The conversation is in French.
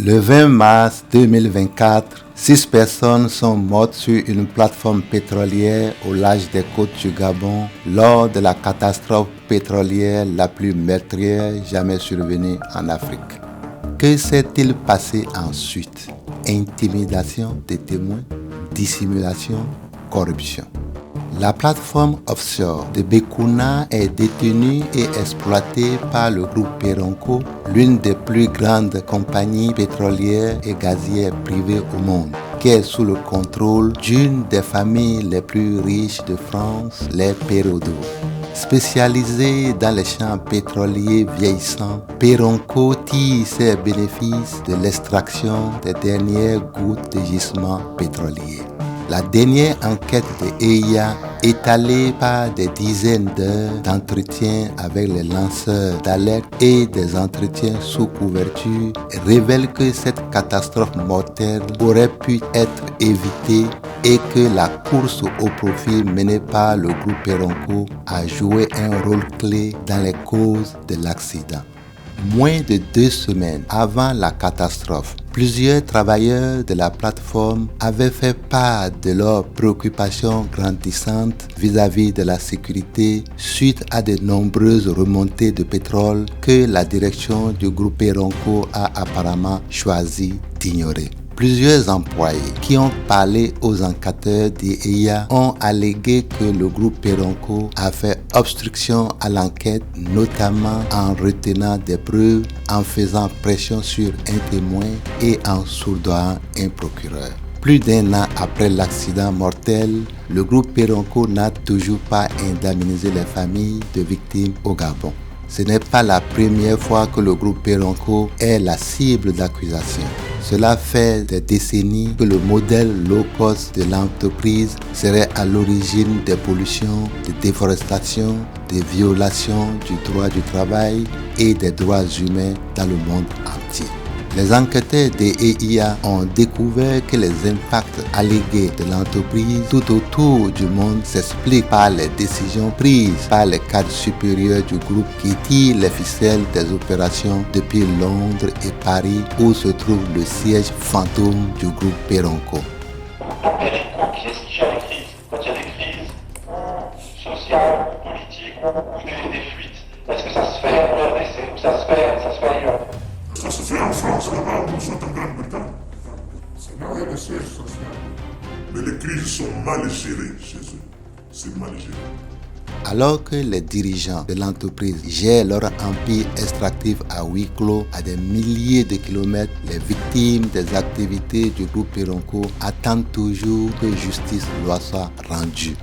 Le 20 mars 2024, 6 personnes sont mortes sur une plateforme pétrolière au large des côtes du Gabon lors de la catastrophe pétrolière la plus meurtrière jamais survenue en Afrique. Que s'est-il passé ensuite? Intimidation des témoins, dissimulation, corruption. La plateforme offshore de Bekouna est détenue et exploitée par le groupe Perenco, l'une des plus grandes compagnies pétrolières et gazières privées au monde, qui est sous le contrôle d'une des familles les plus riches de France, les Pérodo. Spécialisée dans les champs pétroliers vieillissants, Perenco tire ses bénéfices de l'extraction des dernières gouttes de gisements pétroliers. La dernière enquête de EIA, étalée par des dizaines d'heures d'entretiens avec les lanceurs d'alerte et des entretiens sous couverture, révèle que cette catastrophe mortelle aurait pu être évitée et que la course au profit menée par le groupe Perenco a joué un rôle clé dans les causes de l'accident. Moins de 2 semaines avant la catastrophe, plusieurs travailleurs de la plateforme avaient fait part de leurs préoccupations grandissantes vis-à-vis de la sécurité suite à de nombreuses remontées de pétrole que la direction du groupe Perenco a apparemment choisi d'ignorer. Plusieurs employés qui ont parlé aux enquêteurs d'EIA ont allégué que le groupe Perenco a fait obstruction à l'enquête, notamment en retenant des preuves, en faisant pression sur un témoin et en soudoyant un procureur. Plus d'un an après l'accident mortel, le groupe Perenco n'a toujours pas indemnisé les familles de victimes au Gabon. Ce n'est pas la première fois que le groupe Perenco est la cible d'accusation. Cela fait des décennies que le modèle low cost de l'entreprise serait à l'origine des pollutions, de déforestation, des violations du droit du travail et des droits humains dans le monde entier. Les enquêteurs de EIA ont découvert que les impacts allégués de l'entreprise tout autour du monde s'expliquent par les décisions prises par les cadres supérieurs du groupe qui tirent les ficelles des opérations depuis Londres et Paris où se trouve le siège fantôme du groupe Perenco. Perenco, qui est-ce qui gère les crises? Quand il y a des crises sociales, politiques ou des fuites, est-ce que ça se fait en RDC ou ça se fait ailleurs? Ça se fait en France, là-bas, ou en Grande-Bretagne. Ça n'a rien de siège social. Mais les crises sont mal gérées chez eux. C'est mal géré. Alors que les dirigeants de l'entreprise gèrent leur empire extractif à huis clos à des milliers de kilomètres, les victimes des activités du groupe Perenco attendent toujours que justice leur soit rendue.